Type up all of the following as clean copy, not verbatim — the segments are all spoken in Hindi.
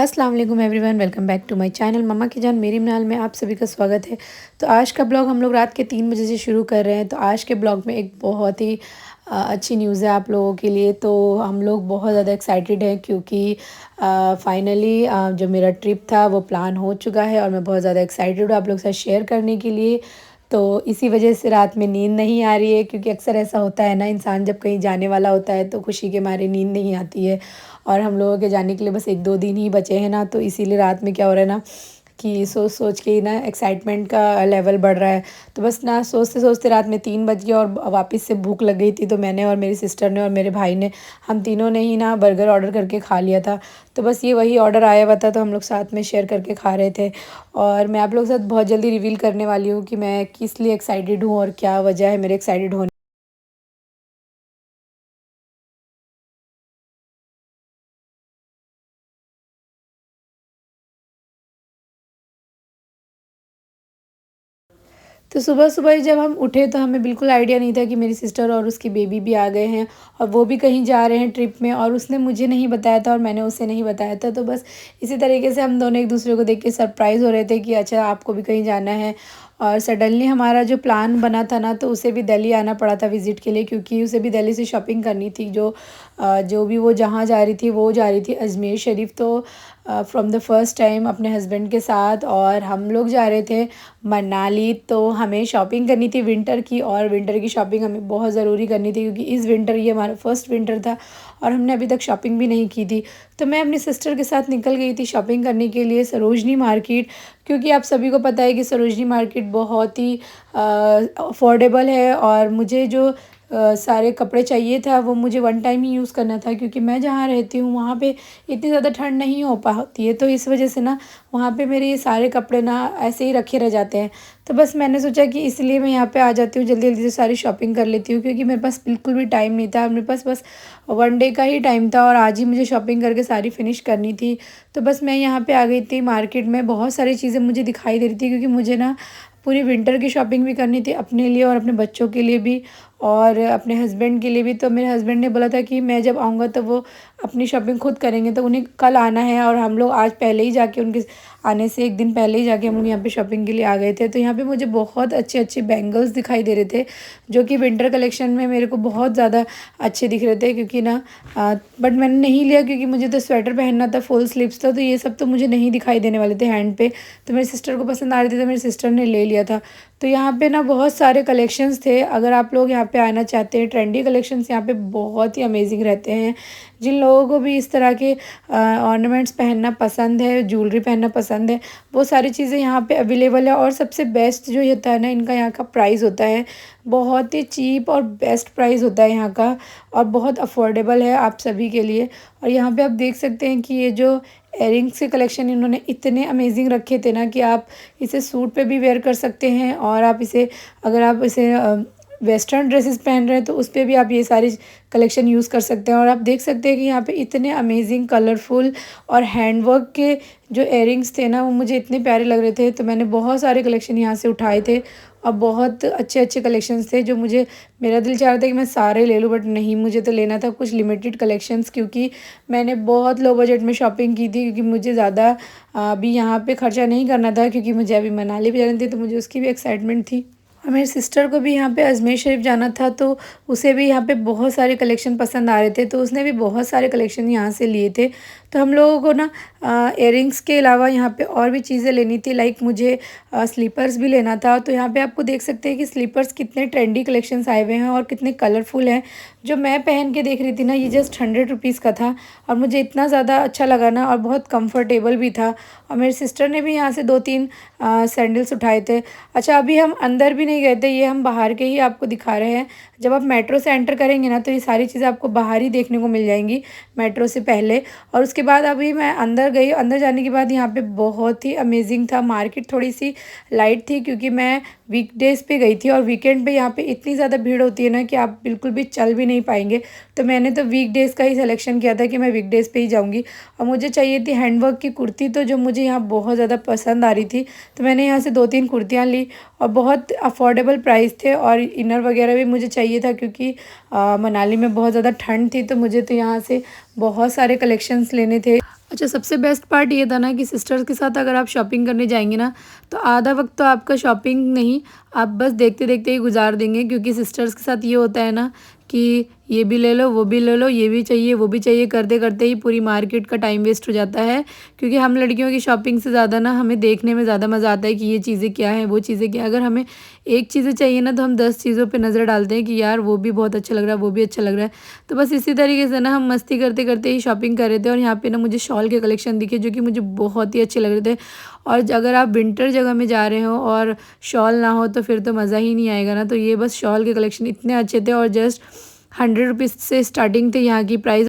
अस्सलाम वालेकुम everyone, welcome back to my channel मम्मा की जान मेरी मिनाल में आप सभी का स्वागत है। तो आज का ब्लॉग हम लोग रात के 3 बजे से शुरू कर रहे हैं। तो आज के ब्लॉग में एक बहुत ही अच्छी न्यूज़ है आप लोगों के लिए। तो हम लोग बहुत ज़्यादा एक्साइटेड हैं क्योंकि फाइनली जो मेरा ट्रिप था वो प्लान हो चुका है और मैं बहुत ज़्यादा एक्साइटेड हूँ आप लोग के साथ शेयर करने के लिए। तो इसी वजह से रात में नींद नहीं आ रही है, क्योंकि अक्सर ऐसा होता है ना, इंसान जब कहीं जाने वाला होता है तो खुशी के मारे नींद नहीं आती है। और हम लोगों के जाने के लिए बस 1-2 दिन ही बचे हैं ना, तो इसीलिए रात में क्या हो रहा है ना कि सोच सोच के ही ना एक्साइटमेंट का लेवल बढ़ रहा है। तो बस ना सोचते सोचते रात में 3 बज गया और वापस से भूख लग गई थी। तो मैंने और मेरी सिस्टर ने और मेरे भाई ने, हम तीनों ने ही ना बर्गर ऑर्डर करके खा लिया था। तो बस ये वही ऑर्डर आया हुआ था, तो हम लोग साथ में शेयर करके खा रहे थे। और मैं आप लोग के साथ बहुत जल्दी रिवील करने वाली हूँ कि मैं किस लिए एक्साइटेड हूँ और क्या वजह है मेरे एक्साइटेड होने। तो सुबह-सुबह ही जब हम उठे तो हमें बिल्कुल आइडिया नहीं था कि मेरी सिस्टर और उसकी बेबी भी आ गए हैं और वो भी कहीं जा रहे हैं ट्रिप में, और उसने मुझे नहीं बताया था और मैंने उसे नहीं बताया था। तो बस इसी तरीके से हम दोनों एक-दूसरे को देख के सरप्राइज़ हो रहे थे कि अच्छा आपको भी कहीं जाना है। और सडनली हमारा जो प्लान बना था ना, तो उसे भी दिल्ली आना पड़ा था विज़िट के लिए, क्योंकि उसे भी दिल्ली से शॉपिंग करनी थी। जो भी वो जहाँ जा रही थी वो जा रही थी अजमेर शरीफ़। तो फ्रॉम द फर्स्ट टाइम अपने हस्बैंड के साथ, और हम लोग जा रहे थे मनाली। तो हमें शॉपिंग करनी थी विंटर की, और विंटर की शॉपिंग हमें बहुत ज़रूरी करनी थी क्योंकि इस विंटर ये हमारा फर्स्ट विंटर था और हमने अभी तक शॉपिंग भी नहीं की थी। तो मैं अपनी सिस्टर के साथ निकल गई थी शॉपिंग करने के लिए सरोजनी मार्केट, क्योंकि आप सभी को पता है कि सरोजनी मार्केट बहुत ही अफोर्डेबल है। और मुझे जो सारे कपड़े चाहिए था वो मुझे वन टाइम ही यूज़ करना था, क्योंकि मैं जहाँ रहती हूँ वहाँ पे इतनी ज़्यादा ठंड नहीं हो पाती है। तो इस वजह से ना वहाँ पे मेरे ये सारे कपड़े ना ऐसे ही रखे रह जाते हैं। तो बस मैंने सोचा कि इसलिए मैं यहाँ पे आ जाती हूँ, जल्दी-जल्दी से सारी शॉपिंग कर लेती हूँ, क्योंकि मेरे पास बिल्कुल भी टाइम नहीं था। मेरे पास बस 1 डे का ही टाइम था और आज ही मुझे शॉपिंग करके सारी फिनिश करनी थी। तो बस मैं यहाँ पे आ गई थी मार्केट में। बहुत सारी चीज़ें मुझे दिखाई दे रही थी, क्योंकि मुझे ना पूरी विंटर की शॉपिंग भी करनी थी अपने लिए और अपने बच्चों के लिए भी और अपने हस्बैंड के लिए भी। तो मेरे हस्बैंड ने बोला था कि मैं जब आऊँगा तो वो अपनी शॉपिंग खुद करेंगे, तो उन्हें कल आना है। और हम लोग आज पहले ही जाके, उनके आने से 1 दिन पहले ही जाके हम लोग यहाँ पे शॉपिंग के लिए आ गए थे। तो यहाँ पे मुझे बहुत अच्छे-अच्छे बैंगल्स दिखाई दे रहे थे, जो कि विंटर कलेक्शन में मेरे को बहुत ज़्यादा अच्छे दिख रहे थे। क्योंकि ना बट मैंने नहीं लिया, क्योंकि मुझे तो स्वेटर पहनना था, फुल स्लीव्स था, तो ये सब तो मुझे नहीं दिखाई देने वाले थे हैंड पे। तो मेरी सिस्टर को पसंद आ रहे थे तो मेरी सिस्टर ने ले लिया था। तो यहाँ पे ना बहुत सारे कलेक्शंस थे। अगर आप लोग यहाँ पे आना चाहते हैं, ट्रेंडी कलेक्शंस यहाँ पे बहुत ही अमेजिंग रहते हैं। जिन लोगों को भी इस तरह के ऑर्नामेंट्स पहनना पसंद है, ज्वेलरी पहनना पसंद है, वो सारी चीज़ें यहाँ पे अवेलेबल है। और सबसे बेस्ट जो ये होता है ना, इनका यहाँ का प्राइस होता है बहुत ही चीप और बेस्ट प्राइस होता है यहाँ का, और बहुत अफोर्डेबल है आप सभी के लिए। और यहाँ पे आप देख सकते हैं कि ये जो इयररिंग्स के कलेक्शन इन्होंने इतने अमेजिंग रखे थे ना, कि आप इसे सूट पे भी वेयर कर सकते हैं, और आप इसे, अगर आप इसे वेस्टर्न ड्रेसेस पहन रहे हैं तो उस पे भी आप ये सारी कलेक्शन यूज़ कर सकते हैं। और आप देख सकते हैं कि यहाँ पे इतने अमेजिंग कलरफुल और हैंडवर्क के जो इयररिंग्स थे ना, वो मुझे इतने प्यारे लग रहे थे। तो मैंने बहुत सारे कलेक्शन यहाँ से उठाए थे और बहुत अच्छे-अच्छे कलेक्शंस थे, जो मुझे, मेरा दिल चाह रहा था कि मैं सारे ले लूँ, बट नहीं, मुझे तो लेना था कुछ लिमिटेड कलेक्शंस, क्योंकि मैंने बहुत लो बजट में शॉपिंग की थी। क्योंकि मुझे ज़्यादा अभी यहाँ पे खर्चा नहीं करना था, क्योंकि मुझे अभी मनाली भी जाना थी, तो मुझे उसकी भी एक्साइटमेंट थी। और मेरी सिस्टर को भी यहाँ पे अजमेर शरीफ जाना था, तो उसे भी यहाँ पे बहुत सारे कलेक्शन पसंद आ रहे थे, तो उसने भी बहुत सारे कलेक्शन यहाँ से लिए थे। तो हम लोगों को ना इयररिंग्स के अलावा यहाँ पे और भी चीज़ें लेनी थी, लाइक मुझे स्लीपर्स भी लेना था। तो यहाँ पे आपको देख सकते हैं कि स्लीपर्स कितने ट्रेंडी कलेक्शंस आए हुए हैं और कितने कलरफुल हैं। जो मैं पहन के देख रही थी ना, ये जस्ट 100 रुपीज़ का था और मुझे इतना ज़्यादा अच्छा लगा ना, और बहुत कंफर्टेबल भी था। और मेरी सिस्टर ने भी यहाँ से 2-3 सैंडल्स उठाए थे। अच्छा, अभी हम अंदर भी नहीं गए थे, ये हम बाहर के ही आपको दिखा रहे हैं। जब आप मेट्रो से एंटर करेंगे ना, तो ये सारी चीज़ें आपको बाहर ही देखने को मिल जाएंगी मेट्रो से पहले। और उसके बाद अभी मैं अंदर गई, अंदर जाने के बाद यहाँ पे बहुत ही अमेजिंग था। मार्केट थोड़ी सी लाइट थी, क्योंकि मैं वीकडेज़ पे गई थी, और वीकेंड पे यहाँ पे इतनी ज़्यादा भीड़ होती है ना कि आप बिल्कुल भी चल भी नहीं पाएंगे। तो मैंने तो वीकडेज़ का ही सिलेक्शन किया था कि मैं वीकडेज़ पे ही जाऊँगी। और मुझे चाहिए थी हैंडवर्क की कुर्ती, तो जो मुझे यहाँ बहुत ज़्यादा पसंद आ रही थी, तो मैंने यहाँ से 2-3 कुर्तियाँ ली और बहुत अफोर्डेबल प्राइस थे। और इनर वगैरह भी मुझे चाहिए था, क्योंकि मनाली में बहुत ज़्यादा ठंड थी, तो मुझे तो यहाँ से बहुत सारे कलेक्शंस लेने थे। अच्छा, सबसे बेस्ट पार्ट ये था ना कि सिस्टर्स के साथ अगर आप शॉपिंग करने जाएँगे ना, तो आधा वक़्त तो आपका शॉपिंग नहीं, आप बस देखते-देखते ही गुज़ार देंगे, क्योंकि सिस्टर्स के साथ ये होता है ना कि ये भी ले लो, वो भी ले लो, ये भी चाहिए, वो भी चाहिए, करते-करते ही पूरी मार्केट का टाइम वेस्ट हो जाता है। क्योंकि हम लड़कियों की शॉपिंग से ज़्यादा ना हमें देखने में ज़्यादा मज़ा आता है कि ये चीज़ें क्या हैं, वो चीज़ें क्या हैं। अगर हमें एक चीज़ें चाहिए ना, तो हम 10 चीज़ों पे नज़र डालते हैं कि यार वो भी बहुत अच्छा लग रहा है, वो भी अच्छा लग रहा है। तो बस इसी तरीके से ना हम मस्ती करते-करते ही शॉपिंग कर रहे थे, और यहाँ पे ना मुझे शॉल के कलेक्शन दिखे जो कि मुझे बहुत ही अच्छे लग रहे थे। और अगर आप विंटर जगह में जा रहे हो और शॉल ना हो तो फिर तो मज़ा ही नहीं आएगा ना। तो ये बस शॉल के कलेक्शन इतने अच्छे थे, और जस्ट 100 रुपीज़ से स्टार्टिंग थे यहाँ की प्राइस।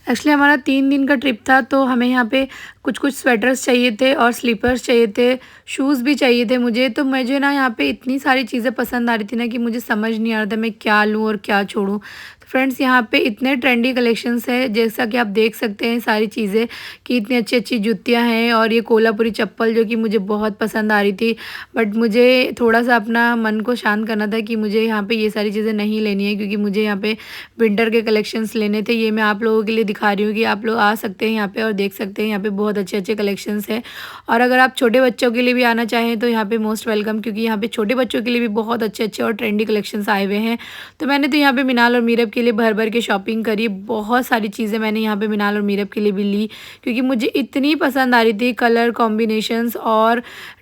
एक्चुअली हमारा 3 दिन का ट्रिप था, तो हमें यहाँ पे कुछ-कुछ स्वेटर्स चाहिए थे और स्लीपर्स चाहिए थे, शूज़ भी चाहिए थे मुझे। तो मुझे ना यहाँ पे इतनी सारी चीज़ें पसंद आ रही थी ना कि मुझे समझ नहीं आ रहा था मैं क्या लूँ और क्या छोड़ूँ। तो फ्रेंड्स, यहाँ पे इतने ट्रेंडी कलेक्शंस हैं, जैसा कि आप देख सकते हैं सारी चीज़ें, कि इतनी अच्छी-अच्छी जूतियाँ हैं, और ये कोल्हापुरी चप्पल जो कि मुझे बहुत पसंद आ रही थी। बट मुझे थोड़ा-सा अपना मन को शांत करना था कि मुझे यहाँ पे ये सारी चीज़ें नहीं लेनी है, क्योंकि मुझे यहाँ पे विंटर के कलेक्शंस लेने थे। ये मैं आप लोगों के लिए दिखा रही हूँ कि आप लोग आ सकते हैं यहाँ पे और देख सकते हैं, यहाँ पे बहुत अच्छे-अच्छे कलेक्शंस हैं। और अगर आप छोटे बच्चों के लिए भी आना चाहें तो यहाँ पे मोस्ट वेलकम, क्योंकि यहाँ पे छोटे बच्चों के लिए भी बहुत अच्छे-अच्छे और ट्रेंडी कलेक्शंस आए हुए हैं। तो मैंने तो यहाँ पे मिनाल और मीरब के लिए भर-भर के शॉपिंग करी। बहुत सारी चीज़ें मैंने यहाँ पे मिनाल और मीरब के लिए भी ली, क्योंकि मुझे इतनी पसंद आ रही थी कलर कॉम्बिनेशंस और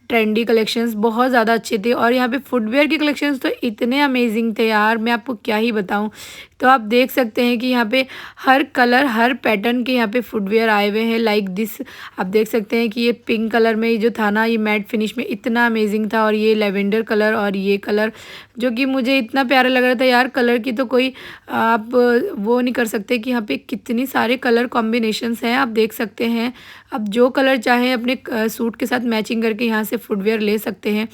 ट्रेंडी कलेक्शंस बहुत ज़्यादा अच्छे थे। और यहाँ पे फुटवियर के कलेक्शंस तो इतने अमेजिंग थे यार, मैं आपको क्या ही बताऊँ। तो आप देख सकते हैं कि यहाँ पे हर कलर, हर पैटर्न के यहाँ पे फुटवियर आए हुए हैं, लाइक दिस। आप देख सकते हैं कि ये पिंक कलर में जो था ना, ये मैट फिनिश में इतना अमेजिंग था, और ये लेवेंडर कलर और ये कलर जो कि मुझे इतना प्यारा लग रहा था यार। कलर की तो कोई आप वो नहीं कर सकते कि यहाँ पे कितनी सारे कलर कॉम्बिनेशंस हैं, आप देख सकते हैं। आप जो कलर चाहें अपने सूट के साथ मैचिंग करके यहाँ से फुटवियर ले सकते हैं।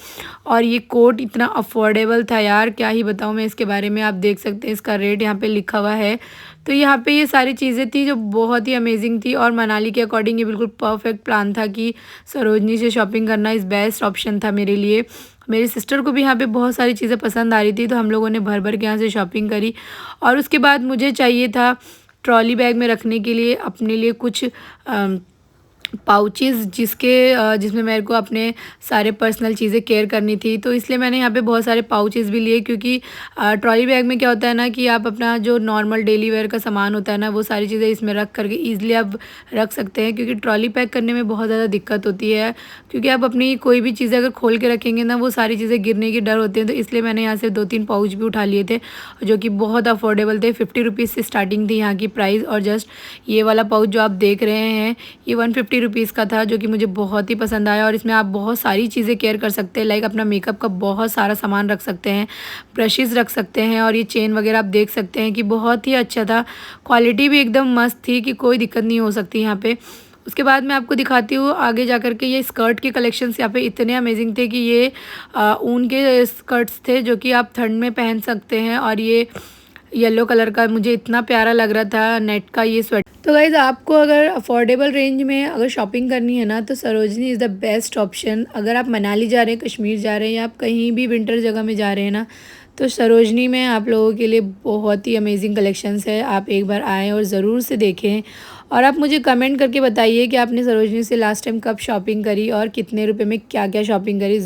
और ये कोट इतना अफोर्डेबल था यार, क्या ही बताऊँ मैं इसके बारे में। आप देख सकते हैं इसका रेट यहाँ पे लिखा हुआ है। तो यहाँ पे ये सारी चीज़ें थी जो बहुत ही अमेजिंग थी, और मनाली के अकॉर्डिंग ये बिल्कुल परफेक्ट प्लान था कि सरोजनी से शॉपिंग करना इज़ बेस्ट ऑप्शन था मेरे लिए। मेरी सिस्टर को भी यहाँ पे बहुत सारी चीज़ें पसंद आ रही थी, तो हम लोगों ने भर भर के यहाँ से शॉपिंग करी। और उसके बाद मुझे चाहिए था ट्रॉली बैग में रखने के लिए अपने लिए कुछ पाउचेज़, जिसमें मेरे को अपने सारे पर्सनल चीज़ें केयर करनी थी। तो इसलिए मैंने यहाँ पे बहुत सारे पाउचेज़ भी लिए, क्योंकि ट्रॉली बैग में क्या होता है ना कि आप अपना जो नॉर्मल डेली वेयर का सामान होता है ना, वो सारी चीज़ें इसमें रख करके ईज़िली आप रख सकते हैं। क्योंकि ट्रॉली पैक करने में बहुत ज़्यादा दिक्कत होती है, क्योंकि आप अपनी कोई भी चीज़ें अगर खोल के रखेंगे ना, वो सारी चीज़ें गिरने की डर होती है। तो इसलिए मैंने यहाँ से 2-3 पाउच भी उठा लिए थे, जो कि बहुत अफोर्डेबल थे। 50 रुपीज़ से स्टार्टिंग थी यहाँ की प्राइस। और जस्ट ये वाला पाउच जो आप देख रहे हैं, ये 150 रुपीज़ का था, जो कि मुझे बहुत ही पसंद आया। और इसमें आप बहुत सारी चीज़ें केयर कर सकते हैं, लाइक अपना मेकअप का बहुत सारा सामान रख सकते हैं, ब्रशेज़ रख सकते हैं, और ये चेन वगैरह आप देख सकते हैं कि बहुत ही अच्छा था। क्वालिटी भी एकदम मस्त थी कि कोई दिक्कत नहीं हो सकती यहाँ पे। उसके बाद मैं आपको दिखाती हूँ आगे जा कर के, ये स्कर्ट के कलेक्शंस यहाँ पे इतने अमेजिंग थे कि ये ऊन के स्कर्ट्स थे जो कि आप ठंड में पहन सकते हैं। और ये येलो कलर का मुझे इतना प्यारा लग रहा था, नेट का ये स्वेटर। तो गाइज़, आपको अगर अफोर्डेबल रेंज में अगर शॉपिंग करनी है ना, तो Sarojini is the best option. अगर आप मनाली जा रहे हैं, कश्मीर जा रहे हैं, या आप कहीं भी विंटर जगह में जा रहे हैं ना, तो सरोजनी में आप लोगों के लिए बहुत ही अमेजिंग कलेक्शंस है। आप एक बार आएँ और ज़रूर से देखें। और आप मुझे कमेंट करके बताइए कि आपने सरोजनी से लास्ट टाइम कब शॉपिंग करी और कितने रुपए में क्या क्या शॉपिंग करी।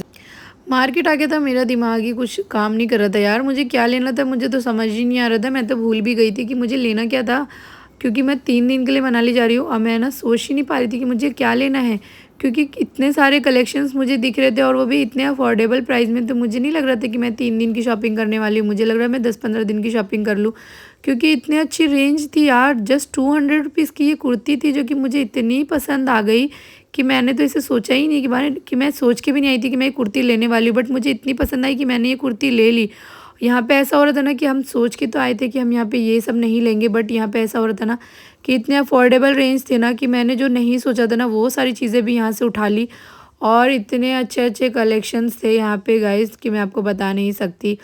मार्केट आ गया था, मेरा दिमाग ही कुछ काम नहीं कर रहा था यार। मुझे क्या लेना था मुझे तो समझ ही नहीं आ रहा था। मैं तो भूल भी गई थी कि मुझे लेना क्या था, क्योंकि मैं 3 दिन के लिए मनाली जा रही हूँ। और मैं ना सोच ही नहीं पा रही थी कि मुझे क्या लेना है, क्योंकि इतने सारे कलेक्शंस मुझे दिख रहे थे, और वो भी इतने अफोर्डेबल प्राइस में। तो मुझे नहीं लग रहा था कि मैं 3 दिन की शॉपिंग करने वाली हूँ, मुझे लग रहा है मैं 10-15 दिन की शॉपिंग कर लूँ, क्योंकि इतनी अच्छी रेंज थी यार। जस्ट 200 रुपीज़ की ये कुर्ती थी, जो कि मुझे इतनी पसंद आ गई कि मैंने तो इसे सोचा ही नहीं कि मैं सोच के भी नहीं आई थी कि मैं ये कुर्ती लेने वाली हूँ। बट मुझे इतनी पसंद आई कि मैंने ये कुर्ती ले ली। यहाँ पे ऐसा हो रहा था ना कि हम सोच के तो आए थे कि हम यहाँ पे ये सब नहीं लेंगे, बट यहाँ पे ऐसा हो रहा था ना कि इतने अफोर्डेबल रेंज थे ना कि मैंने जो नहीं सोचा था ना, वो सारी चीज़ें भी यहाँ से उठा ली। और इतने अच्छे अच्छे कलेक्शंस थे यहाँ पे गाइस कि मैं आपको बता नहीं सकती।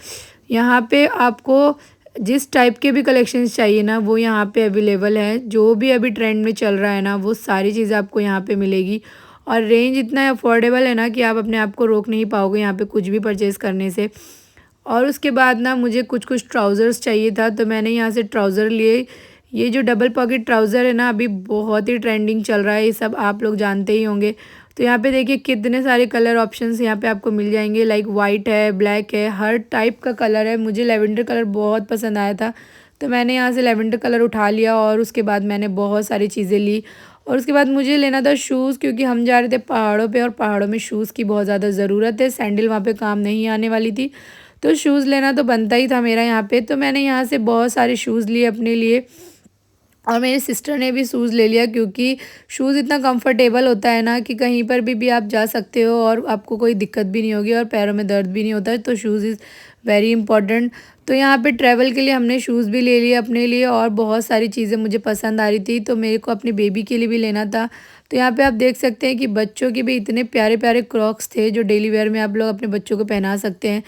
यहाँ पे आपको जिस टाइप के भी कलेक्शंस चाहिए ना, वो यहाँ पे अवेलेबल है। जो भी अभी ट्रेंड में चल रहा है ना, वो सारी चीज़ें आपको यहाँ पे मिलेगी। और रेंज इतना अफोर्डेबल है ना कि आप अपने आप को रोक नहीं पाओगे यहाँ पे कुछ भी परचेज़ करने से। और उसके बाद ना मुझे कुछ कुछ ट्राउज़र्स चाहिए था, तो मैंने यहाँ से ट्राउज़र लिए। ये जो डबल पॉकेट ट्राउज़र है ना अभी बहुत ही ट्रेंडिंग चल रहा है, ये सब आप लोग जानते ही होंगे। तो यहाँ पे देखिए कितने सारे कलर ऑप्शंस यहाँ पे आपको मिल जाएंगे, लाइक वाइट है, ब्लैक है, हर टाइप का कलर है। मुझे लेवेंडर कलर बहुत पसंद आया था तो मैंने यहाँ से लेवेंडर कलर उठा लिया और उसके बाद मैंने बहुत सारी चीज़ें ली। और उसके बाद मुझे लेना था शूज़, क्योंकि हम जा रहे थे पहाड़ों पे और पहाड़ों में शूज़ की बहुत ज़्यादा ज़रूरत है, सैंडल वहाँ पे काम नहीं आने वाली थी। तो शूज़ लेना तो बनता ही था मेरा यहाँ पे। तो मैंने यहाँ से बहुत सारे शूज़ लिए अपने लिए और मेरी सिस्टर ने भी शूज़ ले लिया, क्योंकि शूज़ इतना कंफर्टेबल होता है ना कि कहीं पर भी आप जा सकते हो और आपको कोई दिक्कत भी नहीं होगी और पैरों में दर्द भी नहीं होता है। तो शूज़ इज़ वेरी इंपॉर्टेंट। तो यहाँ पे ट्रैवल के लिए हमने शूज़ भी ले लिए अपने लिए और बहुत सारी चीज़ें मुझे पसंद आ रही थी, तो मेरे को अपनी बेबी के लिए भी लेना था। तो यहाँ पे आप देख सकते हैं कि बच्चों के भी इतने प्यारे प्यारे क्रॉक्स थे जो डेली वेयर में आप लोग अपने बच्चों को पहना सकते हैं।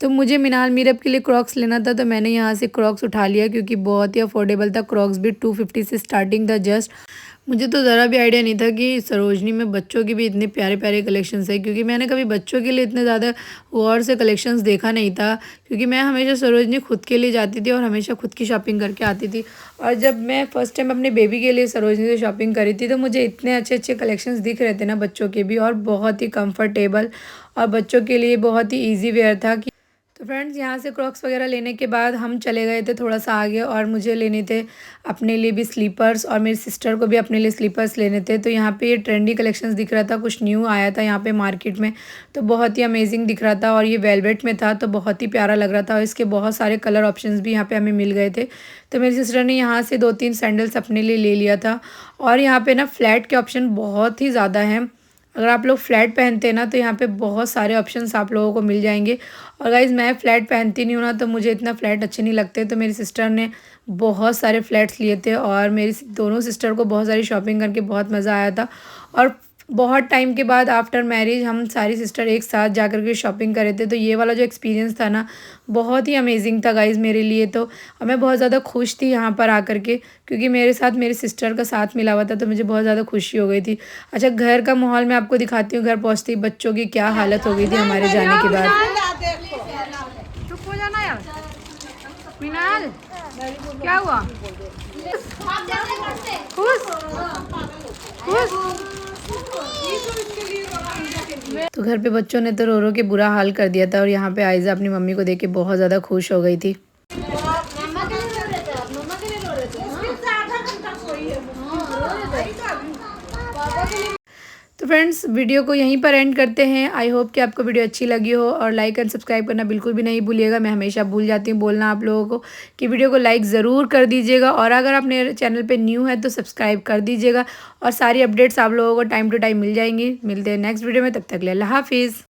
तो मुझे मिनाल मीरब के लिए क्रॉक्स लेना था तो मैंने यहाँ से क्रॉक्स उठा लिया, क्योंकि बहुत ही अफोर्डेबल था। क्रॉक्स भी 250 से स्टार्टिंग था जस्ट। मुझे तो ज़रा भी आइडिया नहीं था कि सरोजनी में बच्चों की भी इतने प्यारे प्यारे कलेक्शंस है, क्योंकि मैंने कभी बच्चों के लिए इतने ज़्यादा गौर से कलेक्शंस देखा नहीं था, क्योंकि मैं हमेशा सरोजनी खुद के लिए जाती थी और हमेशा खुद की शॉपिंग करके आती थी। और जब मैं फ़र्स्ट टाइम अपने बेबी के लिए सरोजनी से शॉपिंग करी थी तो मुझे इतने अच्छे अच्छे कलेक्शंस दिख रहे थे ना बच्चों के भी, और बहुत ही कम्फर्टेबल और बच्चों के लिए बहुत ही ईजी वेयर था। तो फ्रेंड्स यहाँ से क्रॉक्स वगैरह लेने के बाद हम चले गए थे थोड़ा सा आगे, और मुझे लेने थे अपने लिए भी स्लीपर्स और मेरी सिस्टर को भी अपने लिए स्लीपर्स लेने थे। तो यहाँ पे ये ट्रेंडी कलेक्शंस दिख रहा था, कुछ न्यू आया था यहाँ पे मार्केट में, तो बहुत ही अमेजिंग दिख रहा था और ये वेलवेट में था तो बहुत ही प्यारा लग रहा था और इसके बहुत सारे कलर ऑप्शंस भी यहाँ पे हमें मिल गए थे। तो मेरी सिस्टर ने यहाँ से 2-3 सैंडल्स अपने लिए ले लिया था। और यहाँ पे ना फ्लैट के ऑप्शन बहुत ही ज़्यादा हैं। अगर आप लोग फ्लैट पहनते हैं ना तो यहाँ पे बहुत सारे ऑप्शंस आप लोगों को मिल जाएंगे। और गाइज़ मैं फ़्लैट पहनती नहीं हूँ ना, तो मुझे इतना फ़्लैट अच्छे नहीं लगते, तो मेरी सिस्टर ने बहुत सारे फ़्लैट्स लिए थे और मेरी दोनों सिस्टर को बहुत सारी शॉपिंग करके बहुत मज़ा आया था। और बहुत टाइम के बाद आफ्टर मैरिज हम सारी सिस्टर एक साथ जा कर के शॉपिंग करे थे, तो ये वाला जो एक्सपीरियंस था ना बहुत ही अमेजिंग था गाइज़ मेरे लिए। तो और मैं बहुत ज़्यादा खुश थी यहाँ पर आकर के, क्योंकि मेरे साथ मेरी सिस्टर का साथ मिला हुआ था, तो मुझे बहुत ज़्यादा खुशी हो गई थी। अच्छा, घर का माहौल मैं आपको दिखाती हूँ। घर पहुँचती बच्चों की क्या हालत हो गई थी हमारे जाने के बाद। चुप हो जाना यार। मिनाल क्या हुआ? खुश खुश। तो घर पे बच्चों ने तो रो रो के बुरा हाल कर दिया था और यहाँ पे आयज़ा अपनी मम्मी को देख के बहुत ज़्यादा खुश हो गई थी। तो फ्रेंड्स वीडियो को यहीं पर एंड करते हैं। आई होप कि आपको वीडियो अच्छी लगी हो, और लाइक एंड सब्सक्राइब करना बिल्कुल भी नहीं भूलिएगा। मैं हमेशा भूल जाती हूँ बोलना आप लोगों को कि वीडियो को लाइक ज़रूर कर दीजिएगा, और अगर आप मेरे चैनल पे न्यू है तो सब्सक्राइब कर दीजिएगा। और सारी अपडेट्स आप लोगों को टाइम टू टाइम मिल जाएंगी। मिलते हैं नेक्स्ट वीडियो में, तब तक के लिए अल्लाह हाफिज़।